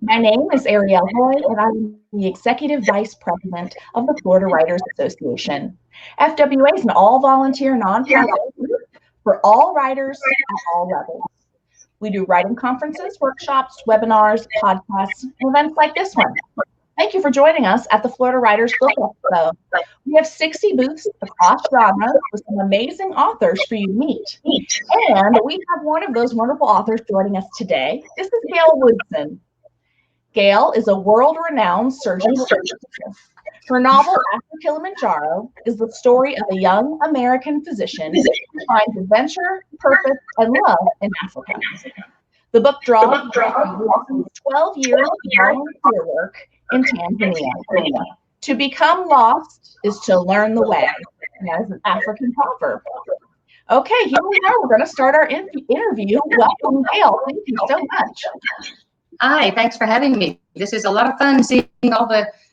My name is Ariel Hoy, and I'm the Executive Vice President of the Florida Writers Association. FWA is an all-volunteer nonprofit group for all writers at all levels. We do writing conferences, workshops, webinars, podcasts, and events like this one. Thank you for joining us at the Florida Writers Book Expo. We have 60 booths across genres with some amazing authors for you to meet. And we have one of those wonderful authors joining us today. This is Gayle Woodson. Gayle is a world-renowned surgeon. Her novel, After Kilimanjaro, is the story of a young American physician who finds adventure, purpose, and love in Africa. The book draws on 12 years of volunteer work in Tanzania. To become lost is to learn the way, as an African proverb. Okay, here we are. We're going to start our interview. Welcome, Gayle. Thank you so much. Hi, thanks for having me. This is a lot of fun seeing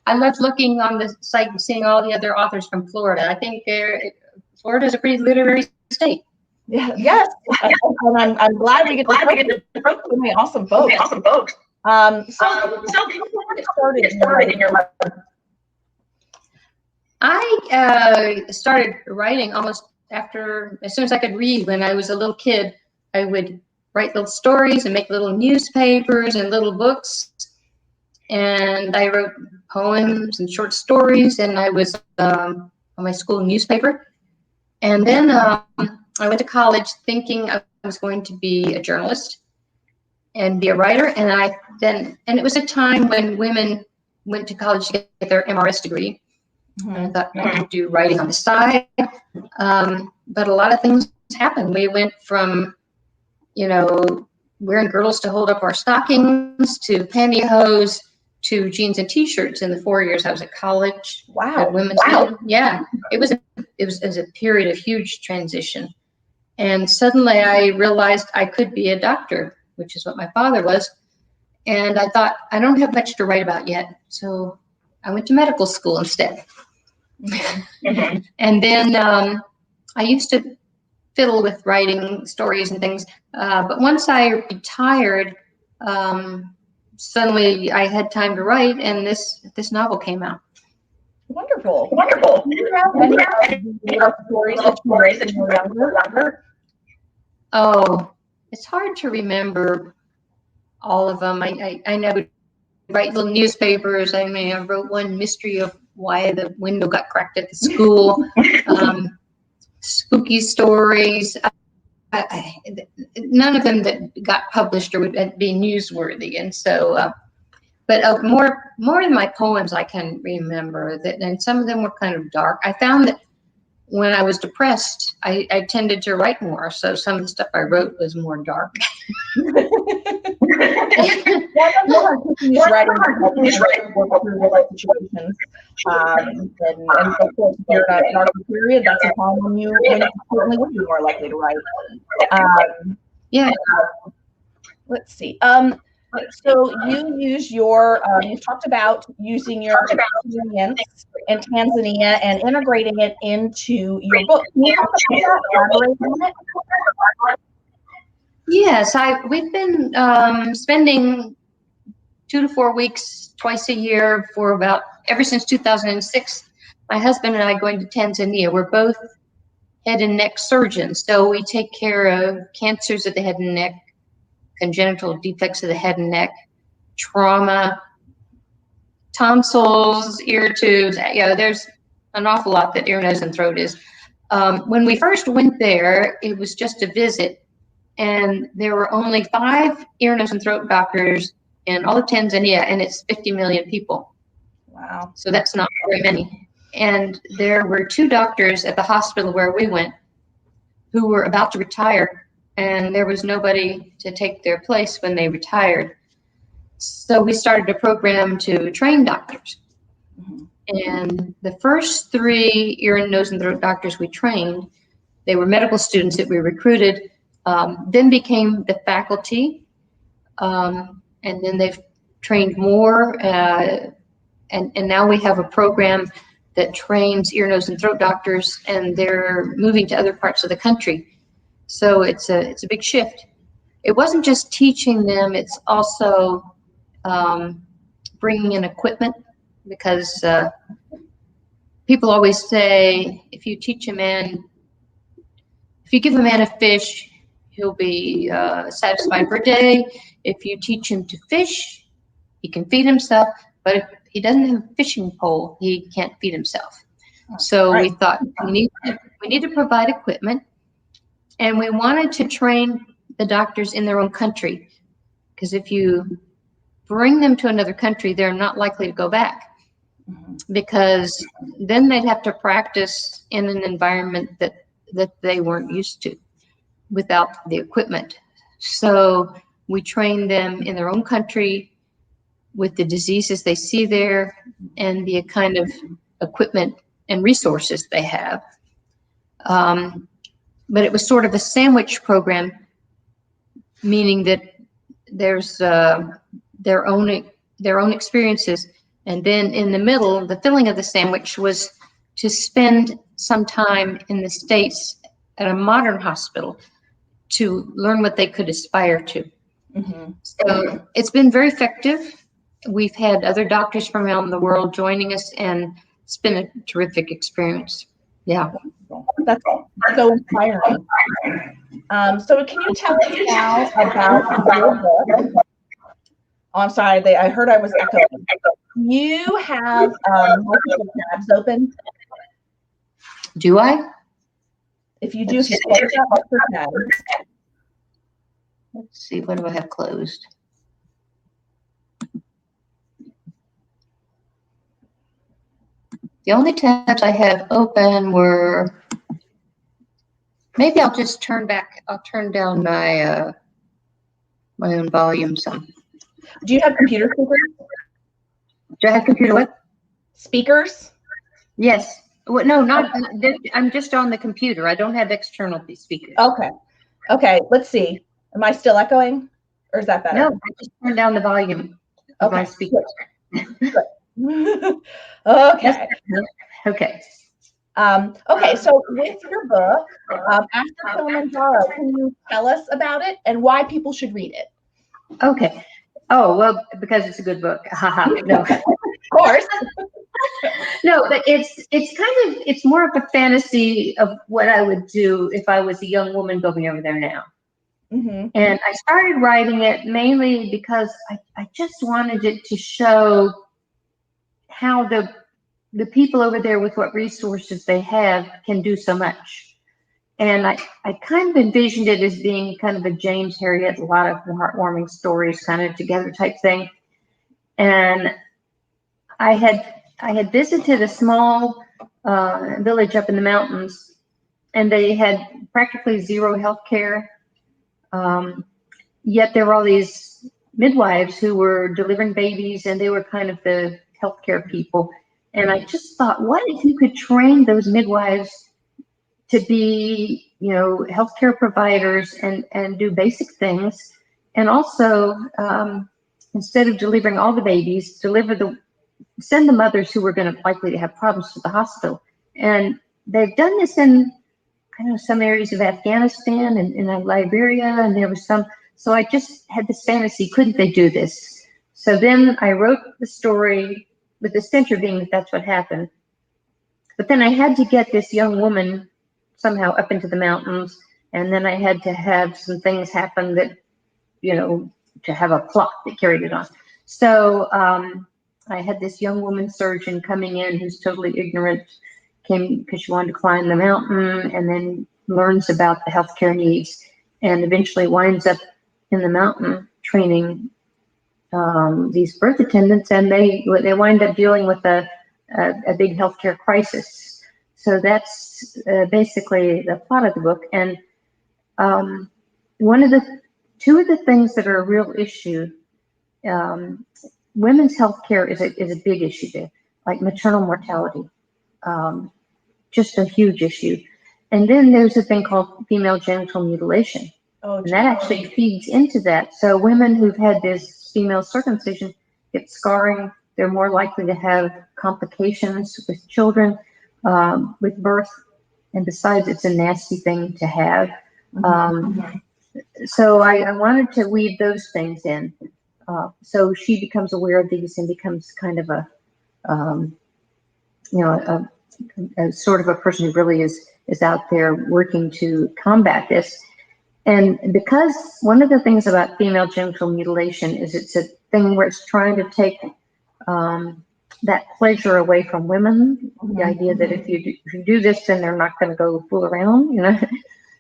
I love looking on the site and seeing all the other authors from Florida. I think Florida is a pretty literary state. Yeah, yes, and I'm glad we get to talk to so many awesome folks. So before we get started in your life. I started writing almost as soon as I could read. When I was a little kid, I would write little stories and make little newspapers and little books. And I wrote poems and short stories, and I was on my school newspaper. And then I went to college thinking I was going to be a journalist and be a writer. And it was a time when women went to college to get their MRS degree. And I thought I could do writing on the side. But a lot of things happened. We went from, wearing girdles to hold up our stockings to pantyhose to jeans and t-shirts in the 4 years I was at college. Wow. Yeah. It was a period of huge transition. And suddenly I realized I could be a doctor, which is what my father was. And I thought, I don't have much to write about yet. So I went to medical school instead. Mm-hmm. And then I used to fiddle with writing stories and things. But once I retired, suddenly I had time to write, and this novel came out. Wonderful. Do you have any stories that you wrote when you were younger? Oh, it's hard to remember all of them. I never write little newspapers. I wrote one mystery of why the window got cracked at the school. Spooky stories. None of them that got published or would be newsworthy. And so, but more of my poems I can remember that, and some of them were kind of dark. I found that when I was depressed, I tended to write more. So some of the stuff I wrote was more dark. Situations. And of course, if you're in a darker period, that's a time when you certainly would be more likely to write. Yeah. Let's see. So you use you talked about using your experience in Tanzania and integrating it into your book. Can you elaborate on it? Yes, we've been spending 2 to 4 weeks twice a year for ever since 2006. My husband and I going to Tanzania. We're both head and neck surgeons, so we take care of cancers of the head and neck, congenital defects of the head and neck, trauma, tonsils, ear tubes. There's an awful lot that ear, nose, and throat is. When we first went there, it was just a visit. And there were only 5 ear, nose, and throat doctors in all of Tanzania, and it's 50 million people. Wow. So that's not very many. And there were 2 doctors at the hospital where we went who were about to retire, and there was nobody to take their place when they retired. So we started a program to train doctors. Mm-hmm. And the first 3 ear, nose, and throat doctors we trained, they were medical students that we recruited, then became the faculty, and then they've trained more, and now we have a program that trains ear, nose, and throat doctors, and they're moving to other parts of the country. So it's a big shift. It wasn't just teaching them, it's also bringing in equipment, because people always say if you give a man a fish, he'll be satisfied for a day. If you teach him to fish, he can feed himself. But if he doesn't have a fishing pole, he can't feed himself. So we thought we need to provide equipment, and we wanted to train the doctors in their own country, because if you bring them to another country, they're not likely to go back, because then they'd have to practice in an environment that they weren't used to without the equipment. So we train them in their own country with the diseases they see there and the kind of equipment and resources they have. But it was sort of a sandwich program, meaning that there's their own experiences, and then in the middle, the filling of the sandwich was to spend some time in the States at a modern hospital to learn what they could aspire to. So it's been very effective. We've had other doctors from around the world joining us, and it's been a terrific experience. Yeah. That's so inspiring. So can you tell us now about your book? Oh, I'm sorry. I heard I was echoing. You have multiple tabs open. Do I? If you do, close up for tabs. Let's see. What do I have closed? The only tabs I have open were, maybe I'll just turn down my my own volume some. Do you have computer speakers? Do I have computer what? Speakers? Yes. Well, no, not. I'm just on the computer. I don't have external speakers. Okay. Okay. Let's see. Am I still echoing, or is that better? No, I just turned down the volume of my speakers. Okay. Okay. Okay. So with your book, After Kilimanjaro, can you tell us about it and why people should read it? Okay. Oh, well, because it's a good book. Haha. No. Of course. No, but it's more of a fantasy of what I would do if I was a young woman going over there now. And I started writing it mainly because I just wanted it to show how the people over there, with what resources they have, can do so much. And I kind of envisioned it as being kind of a James Harriet, a lot of heartwarming stories kind of together type thing. And I had visited a small village up in the mountains, and they had practically zero health care. Yet there were all these midwives who were delivering babies, and they were kind of the healthcare people. And I just thought, what if you could train those midwives to be, healthcare providers and do basic things, and also instead of delivering all the babies, send the mothers who were likely to have problems to the hospital. And they've done this in some areas of Afghanistan and in Liberia, and there was some. So I just had this fantasy, couldn't they do this? So then I wrote the story with the center being that that's what happened. But then I had to get this young woman somehow up into the mountains, and then I had to have some things happen that, to have a plot that carried it on. So I had this young woman surgeon coming in who's totally ignorant, came because she wanted to climb the mountain, and then learns about the healthcare needs, and eventually winds up in the mountain training these birth attendants, and they wind up dealing with a big healthcare crisis. So that's basically the plot of the book. And two of the things that are a real issue, women's healthcare is a big issue there, like maternal mortality, just a huge issue. And then there's a thing called female genital mutilation. And that actually feeds into that. So women who've had this female circumcision get scarring. They're more likely to have complications with children, with birth. And besides, it's a nasty thing to have. So I wanted to weave those things in. So she becomes aware of these and becomes kind of a, a sort of a person who really is out there working to combat this. And because one of the things about female genital mutilation is it's a thing where it's trying to take that pleasure away from women. The idea that if you do this, then they're not going to go fool around,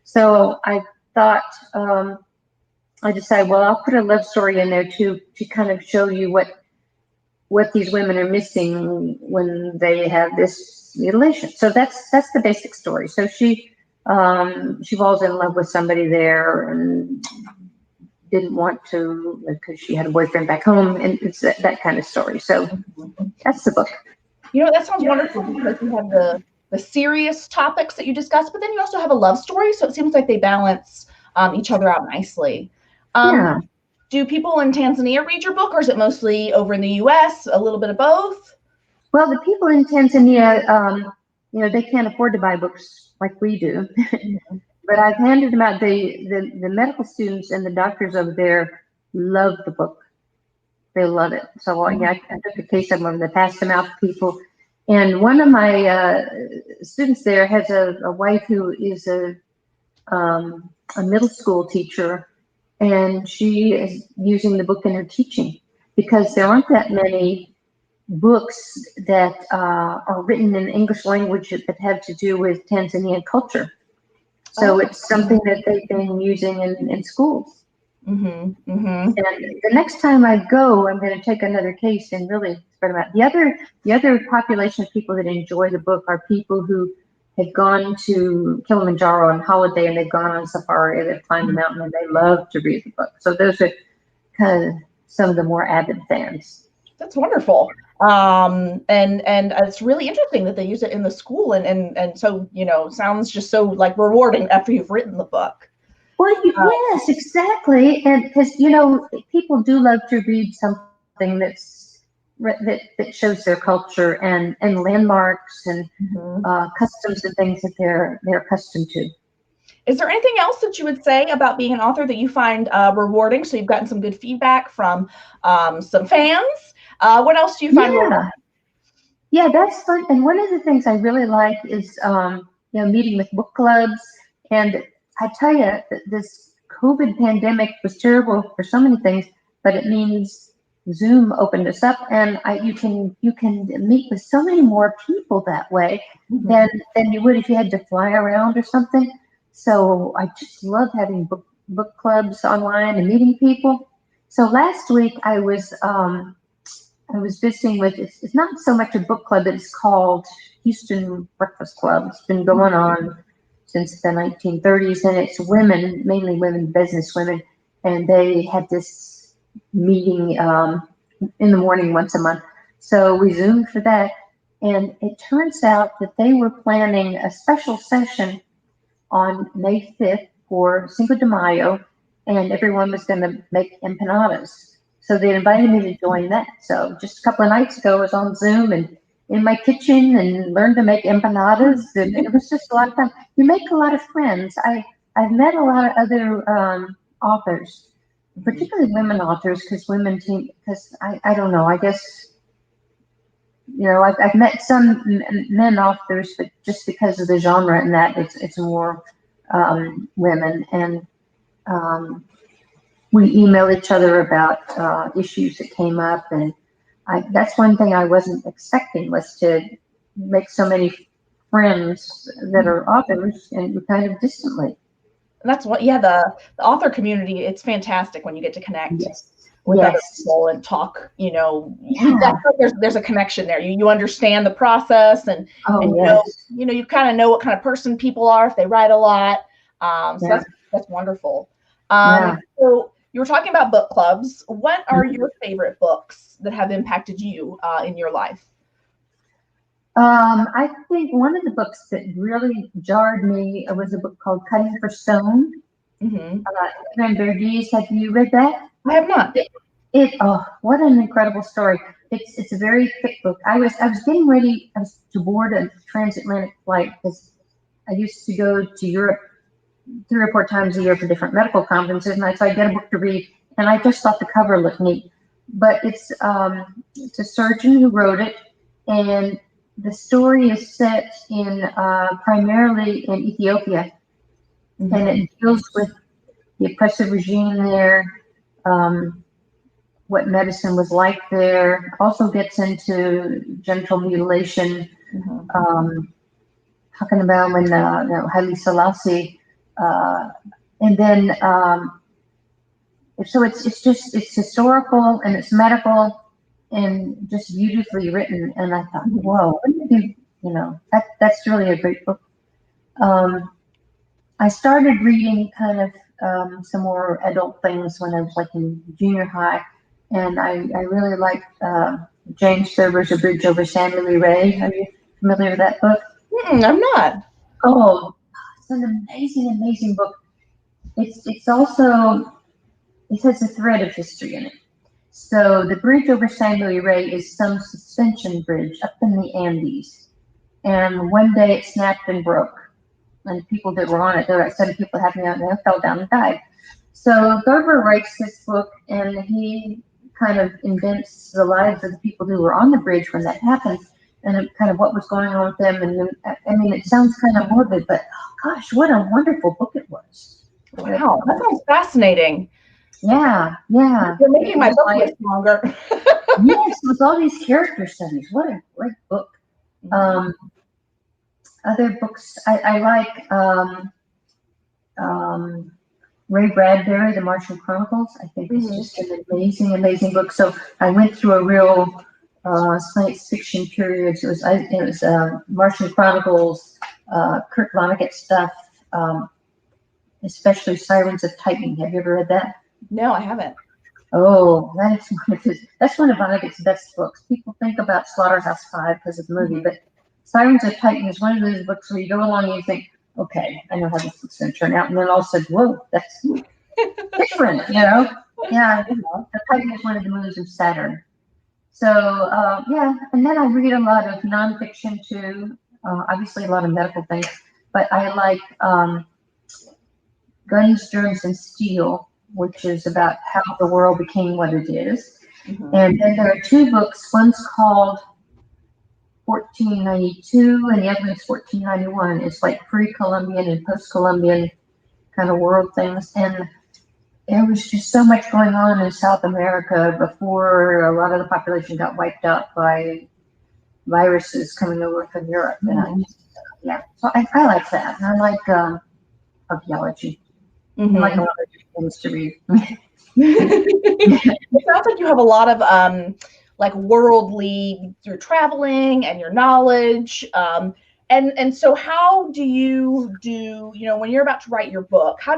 So I thought, I decided, well, I'll put a love story in there to kind of show you what these women are missing when they have this mutilation. So that's the basic story. So she falls in love with somebody there and didn't want to because she had a boyfriend back home, and it's that kind of story. So that's the book. That sounds wonderful because you have the serious topics that you discuss, but then you also have a love story. So it seems like they balance each other out nicely. Yeah. Do people in Tanzania read your book, or is it mostly over in the U.S., a little bit of both? Well, the people in Tanzania, they can't afford to buy books like we do. But I've handed them out. The medical students and the doctors over there love the book. They love it. So I took a case of them and passed them out to people. And one of my students there has a wife who is a middle school teacher, and she is using the book in her teaching because there aren't that many books that are written in English language that have to do with Tanzanian culture. So it's something that they've been using in schools. And the next time I go, I'm going to take another case and really spread them out. The other population of people that enjoy the book are people who have gone to Kilimanjaro on holiday, and they've gone on safari, they've climbed the mountain, and they love to read the book. So those are kind of some of the more avid fans. That's wonderful. And it's really interesting that they use it in the school, and so sounds just so like rewarding after you've written the book. Well, yes, exactly, and because people do love to read something that shows their culture and landmarks and customs and things that they're accustomed to. Is there anything else that you would say about being an author that you find rewarding? So you've gotten some good feedback from some fans. What else do you find rewarding? Yeah, that's fun. And one of the things I really like is meeting with book clubs. And I tell you, this COVID pandemic was terrible for so many things, but it means Zoom opened us up, and you can meet with so many more people that way than you would if you had to fly around or something. So I just love having book clubs online and meeting people. So last week I was visiting with, it's not so much a book club, it's called Houston Breakfast Club. It's been going on since the 1930s, and it's women, mainly women, business women, and they had this meeting in the morning once a month. So we Zoomed for that, and it turns out that they were planning a special session on May 5th for Cinco de Mayo, and everyone was going to make empanadas. So they invited me to join that. So just a couple of nights ago, I was on Zoom and in my kitchen and learned to make empanadas. And it was just a lot of fun. You make a lot of friends. I've met a lot of other authors, particularly women authors, because I don't know, I guess, I've met some men authors, but just because of the genre and that it's more women, and we email each other about issues that came up, and that's one thing I wasn't expecting, was to make so many friends that are authors and kind of distantly. And that's what, the author community, it's fantastic when you get to connect with other people and talk, there's a connection there. You understand the process, and you kind of know what kind of person people are if they write a lot. So that's wonderful. So you were talking about book clubs. What are your favorite books that have impacted you in your life? I think one of the books that really jarred me was a book called Cutting for Stone. Bradbury, have you read that? I have not. What an incredible story. It's a very thick book. I was getting ready to board a transatlantic flight because I used to go to Europe 3 or 4 times a year for different medical conferences, and so I get a book to read, and I just thought the cover looked neat. but it's a surgeon who wrote it, and the story is set in primarily in Ethiopia, and it deals with the oppressive regime there, what medicine was like there. Also gets into genital mutilation, talking about when Haile Selassie, and then so it's historical and it's medical and just beautifully written. And I thought, whoa, that's really a great book. I started reading kind of some more adult things when I was like in junior high, and I really liked James Thurber's A Bridge Over San Luis Rey. Are you familiar with that book? I'm not. Oh, it's an amazing book. It's also, it has a thread of history in it. So the bridge over San Luis Rey is some suspension bridge up in the Andes, and one day it snapped and broke. And people that were on it, there were like 7 people happening out, and they fell down and died. So Thurber writes this book, and he kind of invents the lives of the people who were on the bridge when that happened, and kind of what was going on with them. And I mean, it sounds kind of morbid, but gosh, what a wonderful book it was. Wow, that sounds fascinating. Yeah. You're making my book list longer. Yes, with all these character studies, what a great book. Other books I like, Ray Bradbury, The Martian Chronicles. I think it's just an amazing book. So I went through a real science fiction period. It was Martian Chronicles, Kurt Vonnegut stuff, especially Sirens of Titan. Have you ever read that? No, I haven't. Oh, that's one of Vonnegut's best books. People think about Slaughterhouse-Five because of the movie, but Sirens of Titan is one of those books where you go along and you think, okay, I know how this is going to turn out, and then all of a sudden, whoa, that's different, Yeah, the Titan is one of the moons of Saturn. So, and then I read a lot of nonfiction too, obviously a lot of medical things, but I like Guns, Germs, and Steel, which is about how the world became what it is. And then there are 2 books. One's called 1492, and the other one's 1491. It's like pre-Columbian and post-Columbian kind of world things. And there was just so much going on in South America before a lot of the population got wiped out by viruses coming over from Europe. And so I like that. And I like archaeology. I like a lot of things to read. It sounds like you have a lot of like worldly, through traveling and your knowledge. And so how do you do, when you're about to write your book, how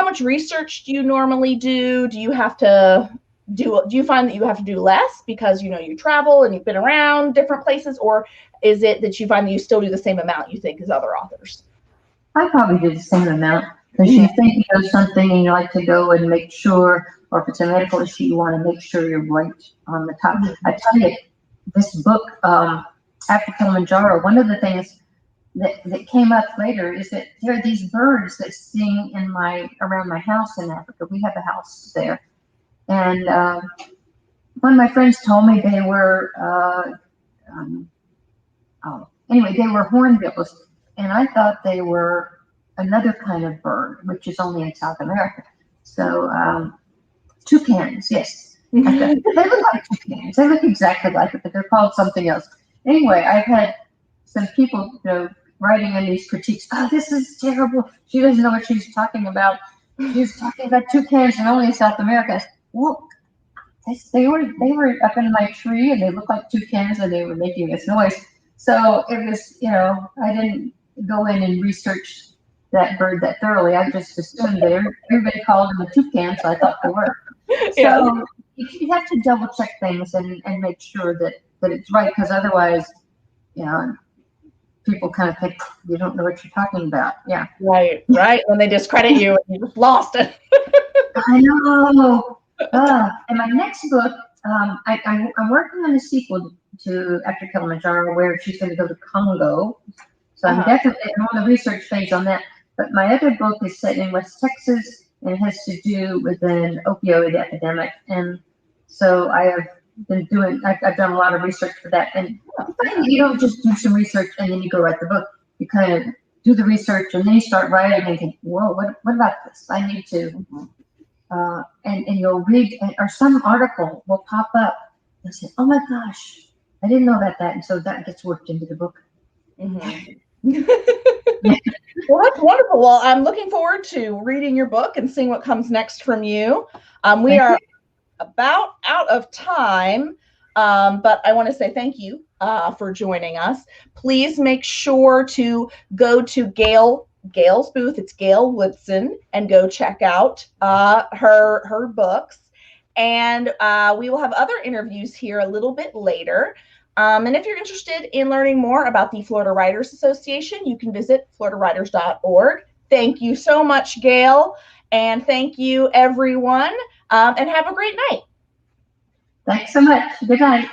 much research do you normally do? Do you find that you have to do less because, you travel and you've been around different places, or is it that you find that you still do the same amount, you think, as other authors? I probably do the same amount, because you think you know something and you like to go and make sure, or if it's a medical issue, you want to make sure you're right on the top. I tell you, this book, After Kilimanjaro, one of the things that came up later is that there are these birds that sing around my house in Africa. We have a house there. And one of my friends told me they were, they were hornbills. And I thought they were another kind of bird, which is only in South America. So toucans, yes. They look like toucans. They look exactly like it, but they're called something else. Anyway, I've had some people, writing in these critiques. Oh, this is terrible. She doesn't know what she's talking about. She's talking about toucans and only in South America. Well, they were up in my tree and they looked like toucans and they were making this noise. So it was, I didn't go in and research that bird that thoroughly. I just assumed that everybody called them a toucan, so I thought they were. So you have to double check things and make sure that it's right, because otherwise, people kind of think you don't know what you're talking about. Yeah. Right. When they discredit you, and you just lost it. I know. And my next book, I'm working on a sequel to After Kilimanjaro, where she's going to go to Congo. So I'm definitely on the research phase on that. But my other book is set in West Texas, and it has to do with an opioid epidemic. And So I have been doing, I've done a lot of research for that. And you don't just do some research and then you go write the book. You kind of do the research and then you start writing and think, whoa, what about this? I need to, and you'll read, or some article will pop up and say, oh my gosh, I didn't know about that. And so that gets worked into the book. Well, that's wonderful. Well, I'm looking forward to reading your book and seeing what comes next from you. We are about out of time, but I want to say thank you for joining us. Please make sure to go to Gayle's booth. It's Gayle Woodson, and go check out her books. And we will have other interviews here a little bit later. And if you're interested in learning more about the Florida Writers Association, you can visit floridawriters.org. Thank you so much, Gayle. And thank you, everyone. And have a great night. Thanks so much. Good night.